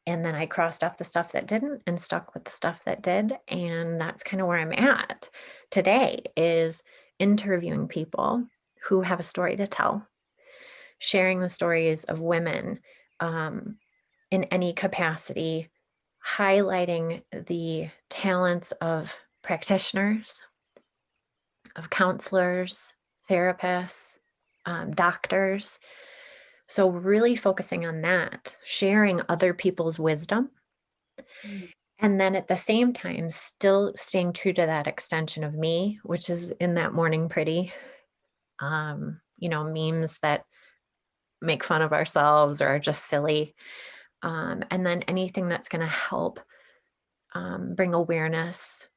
And then I crossed off the stuff that didn't and stuck with the stuff that did. And that's kind of where I'm at today, is interviewing people who have a story to tell, sharing the stories of women um, in any capacity, highlighting the talents of practitioners, of counselors, therapists, doctors. So, really focusing on that, sharing other people's wisdom. Mm. And then at the same time, still staying true to that extension of me, which is in that morning pretty, memes that make fun of ourselves or are just silly. And then anything that's going to help bring awareness.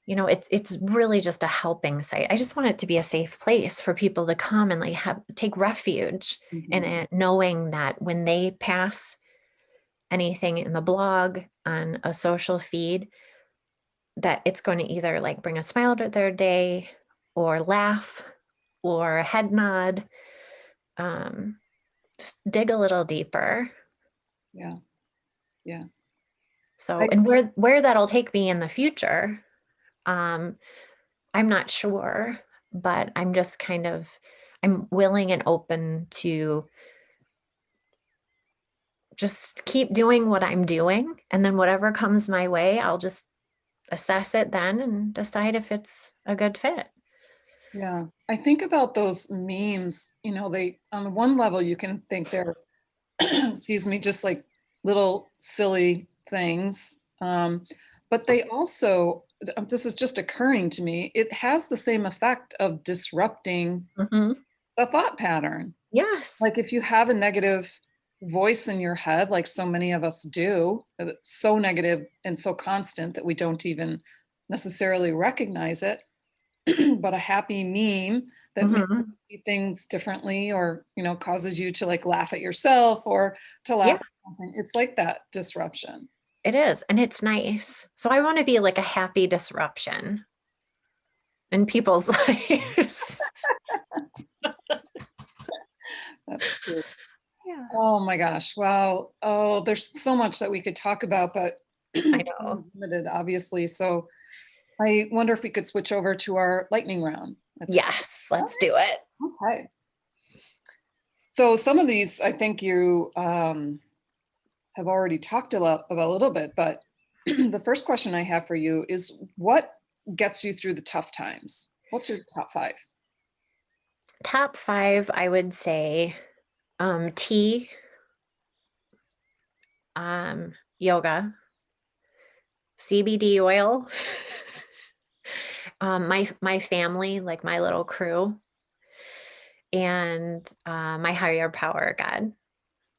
It's really just a helping site. I just want it to be a safe place for people to come and like take refuge in Mhm. it, knowing that when they pass anything in the blog, on a social feed, that it's going to either like bring a smile to their day or laugh or a head nod. Um, just dig a little deeper. Yeah. Yeah. So, I, and where that'll take me in the future, um, I'm not sure, but I'm willing and open to just keep doing what I'm doing. And then whatever comes my way, I'll just assess it then and decide if it's a good fit. yeah. I think about those memes, they, on the one level, you can think they're, excuse me, just like little silly things. But they also, this is just occurring to me, it has the same effect of disrupting Mhm. the thought pattern. Yes. Like if you have a negative voice in your head, like so many of us do, so negative and so constant that we don't even necessarily recognize it, but a happy meme that makes you Mhm. see things differently, or causes you to like laugh at yourself or to laugh Yeah, at something, it's like that disruption. it is. And it's nice. So I want to be like a happy disruption in people's lives. That's true. Yeah. Oh my gosh, wow. Oh, there's so much that we could talk about, but I time know. is limited, obviously. So I wonder if we could switch over to our lightning round at this. Yes, let's do it. Okay. So some of these I think you have already talked a lot about a little bit, but the first question I have for you is, what gets you through the tough times? What's your top five? Top five, I would say tea, yoga, CBD oil, my family, like my little crew, and my higher power, God.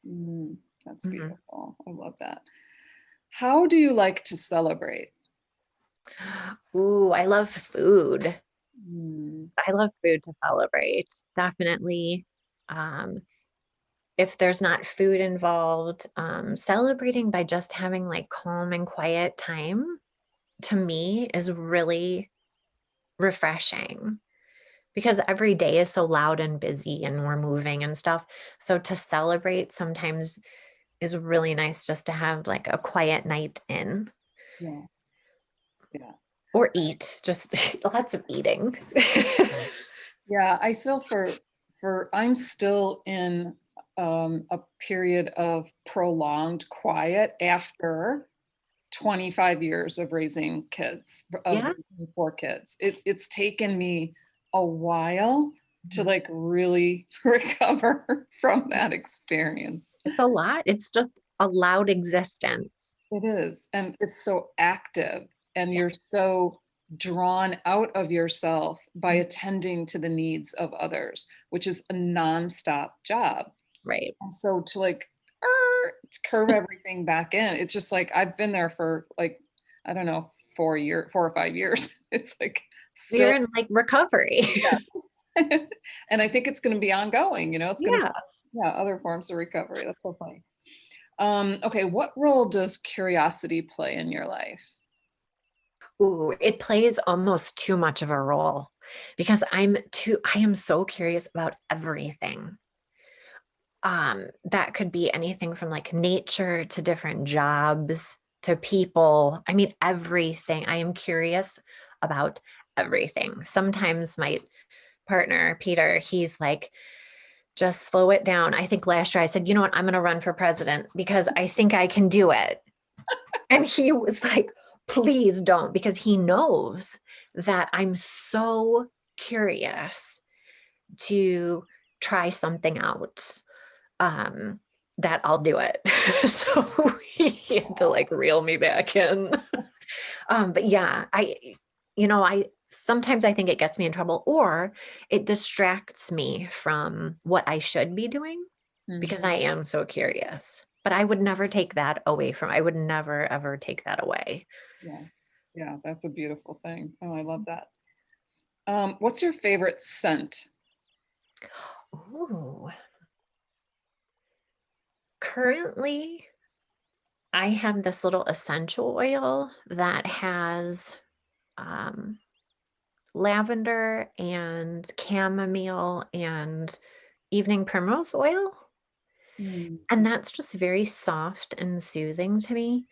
Mm, that's Mhm. beautiful. I love that. How do you like to celebrate? Ooh, I love food. Mm, I love food to celebrate. Definitely. Um, if there's not food involved, celebrating by just having like calm and quiet time to me is really refreshing, because every day is so loud and busy and we're moving and stuff. So to celebrate sometimes is really nice, just to have like a quiet night in, yeah, yeah. or eat, just lots of eating. Yeah, I feel for I'm still in a period of prolonged quiet after 25 years of raising kids, of Yeah. raising four kids. It's taken me a while to Mhm. like really recover from that experience. It's a lot. It's just a loud existence. It is. And it's so active, and Yeah. you're so drawn out of yourself by Mhm. attending to the needs of others, which is a nonstop job. Right. And so to like to curve everything back in, it's just like I've been there for like, I don't know, 4 or 5 years. It's like still, You're in like recovery. yeah. And I think it's going to be ongoing, it's going to Yeah. be, yeah, other forms of recovery. That's so funny. Okay, what role does curiosity play in your life? Ooh, it plays almost too much of a role because I am so curious about everything. That could be anything from like nature to different jobs to people. I mean, everything. I am curious about everything. Sometimes my partner, Peter, he's like, just slow it down. I think last year I said, you know what, I'm going to run for president because I think I can do it. And he was like, please don't, because he knows that I'm so curious to try something out, um, that I'll do it. So he had to like reel me back in. But yeah, I sometimes I think it gets me in trouble or it distracts me from what I should be doing because Mhm. I am so curious. But I would never take that away from, I would never ever take that away. Yeah, yeah, that's a beautiful thing. Oh, I love that. What's your favorite scent? Ooh. Currently, I have this little essential oil that has um, lavender and chamomile and evening primrose oil. Mm, And that's just very soft and soothing to me.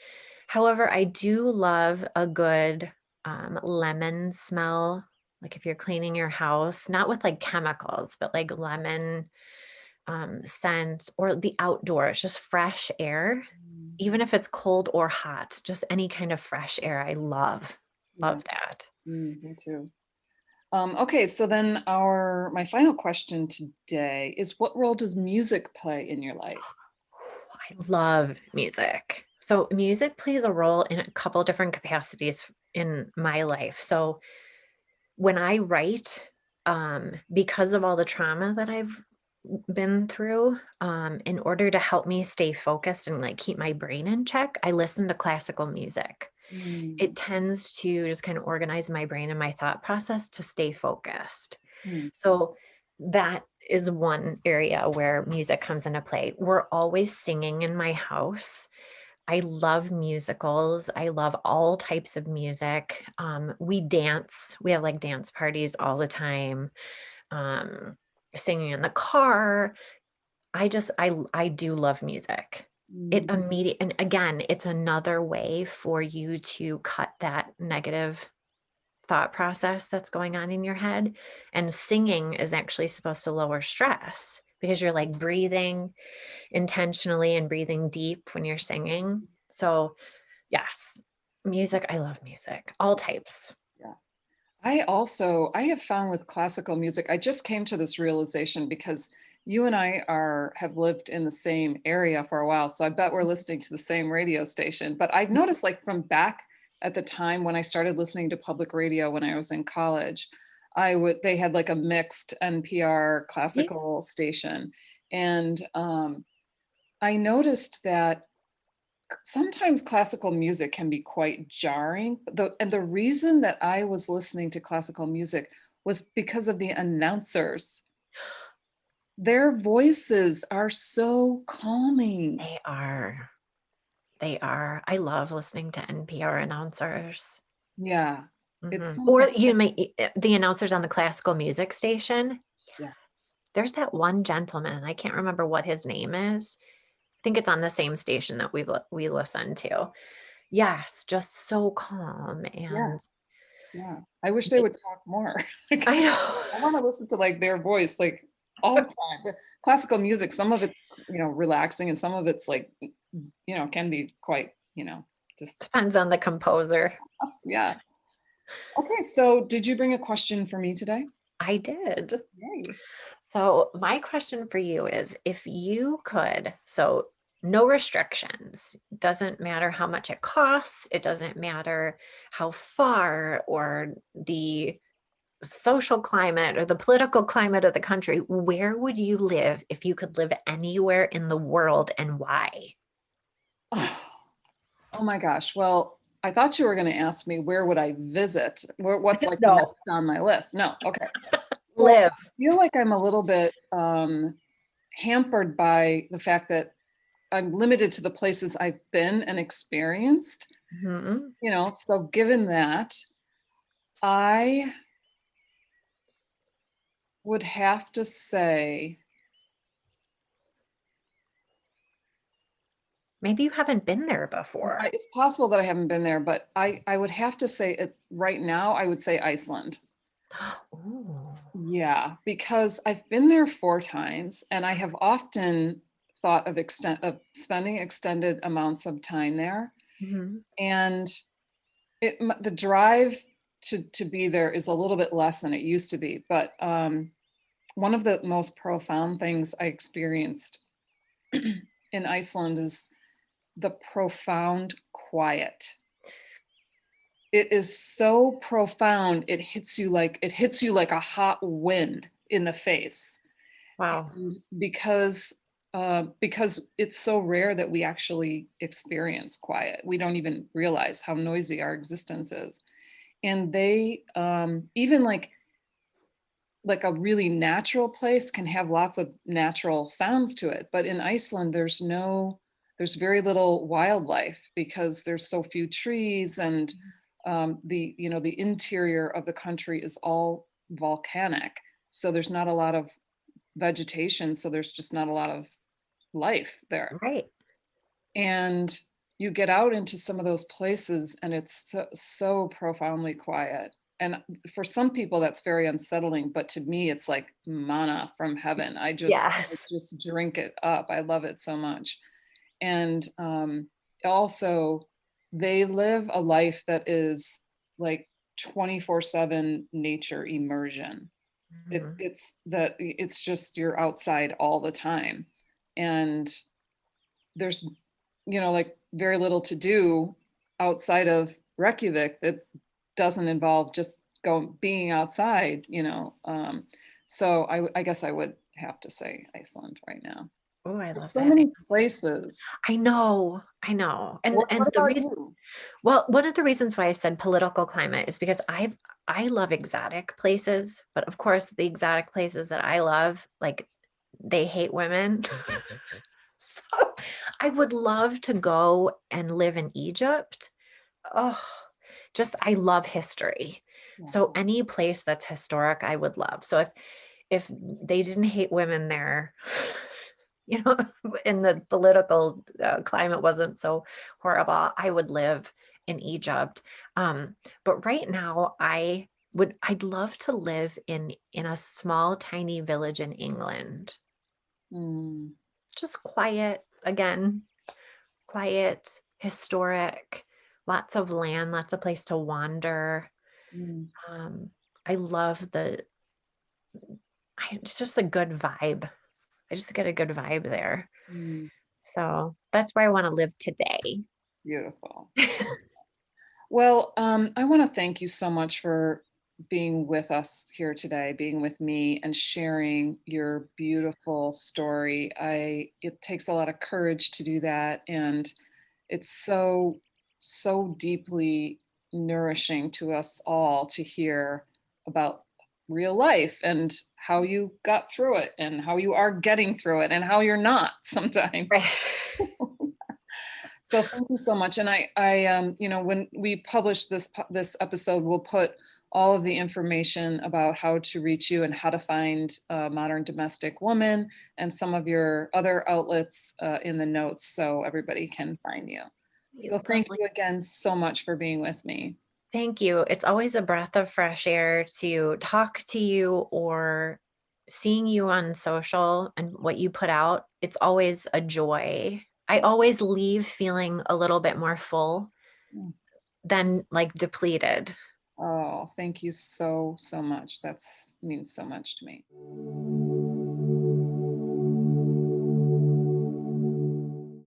However, I do love a good lemon smell. Like if you're cleaning your house, not with like chemicals, but like lemon scent or the outdoors, just fresh air, mm, even if it's cold or hot, just any kind of fresh air. I love, yeah, love that. me too. Okay, so then my final question today is what role does music play in your life? I love music. So, music plays a role in a couple different capacities in my life. So, when I write, because of all the trauma that I've been through, in order to help me stay focused and like keep my brain in check, I listen to classical music. Mm, It tends to just kind of organize my brain and my thought process to stay focused. mm, So that is one area where music comes into play. We're always singing in my house. I love musicals. I love all types of music. We dance. We have like dance parties all the time. Um, Singing in the car. I do love music. It mm, immediate and again, it's another way for you to cut that negative thought process that's going on in your head. And singing is actually supposed to lower stress because you're like breathing intentionally and breathing deep when you're singing. So, yes, music, I love music, all types. yeah. I have found with classical music, I just came to this realization because you and I have lived in the same area for a while. So I bet we're listening to the same radio station. But I've noticed like from back at the time when I started listening to public radio when I was in college, they had like a mixed NPR Yeah. classical station. And I noticed that sometimes classical music can be quite jarring. And the reason that I was listening to classical music was because of the announcers. Their voices are so calming. They are. They are. I love listening to NPR announcers. Yeah, it's Mhm. Or something. you may the announcers on the classical music station. Yeah, Yes. There's that one gentleman, I can't remember what his name is. I think it's on the same station that we listen to. Yes, just so calm yeah, and yeah. I wish they would talk more. Like, I I want know. to listen to like their voice like all the time. But classical music, some of it's relaxing, and some of it's like can be quite just Depends on the composer. us. Yeah. Okay, so did you bring a question for me today? I did. Yay. So, my question for you is if you could, so no restrictions, doesn't matter how much it costs, it doesn't matter how far or the social climate or the political climate of the country, where would you live if you could live anywhere in the world and why? Oh my gosh. Well, I thought you were going to ask me where would I visit? What's like No, next on my list? No. Okay. Well, live. I feel like I'm a little bit hampered by the fact that I'm limited to the places I've been and experienced, Mhm. so given that, I would have to say, Maybe you haven't been there before. it's possible that I haven't been there, but I would have to say it right now, I would say Iceland. Ooh. Yeah, because I've been there 4 times and I have often thought of spending extended amounts of time there. Mhm. And the drive to be there is a little bit less than it used to be, but one of the most profound things I experienced in Iceland is the profound quiet. It is so profound, it hits you like a hot wind in the face. Wow. And because it's so rare that we actually experience quiet, we don't even realize how noisy our existence is. And they even like a really natural place can have lots of natural sounds to it, but in Iceland there's very little wildlife because there's so few trees, and the interior of the country is all volcanic, so there's not a lot of vegetation, so there's just not a lot of life there. Right. And you get out into some of those places and it's so profoundly quiet. And for some people that's very unsettling, but to me it's like manna from heaven. I Yes. just drink it up. I love it so much. And also they live a life that is like 24/7 nature immersion. Mhm. It's just you're outside all the time. And there's like very little to do outside of Reykjavik that doesn't involve just going being outside. So I guess I would have to say Iceland right now. Oh, I There's love so that. many places. I know, I know. And What the about reason, you? well, one of the reasons why I said political climate is because I love exotic places, but of course the exotic places that I love, like they hate women. So I would love to go and live in Egypt. Oh, just I love history. Yeah. So any place that's historic, I would love. So if they didn't hate women there, you know, and the political climate wasn't so horrible, I would live in Egypt. But right now, I'd love to live in a small, tiny village in England. Mm, Just quiet, again, quiet, historic, lots of land, lots of place to wander. mm, Um, I love it's just a good vibe. I just get a good vibe there. mm. So that's where I want to live today. Beautiful. Well, I want to thank you so much for being with us here today, being with me and sharing your beautiful story. It takes a lot of courage to do that, and it's so deeply nourishing to us all to hear about real life and how you got through it and how you are getting through it and how you're not sometimes. Right. So thank you so much. And when we publish this episode, we'll put all of the information about how to reach you and how to find Modern Domestic Woman and some of your other outlets in the notes so everybody can find you. So thank Lovely. you again so much for being with me. Thank you. It's always a breath of fresh air to talk to you or seeing you on social and what you put out. It's always a joy. I always leave feeling a little bit more full Mm. than like depleted. Oh, thank you so much. That's means so much to me.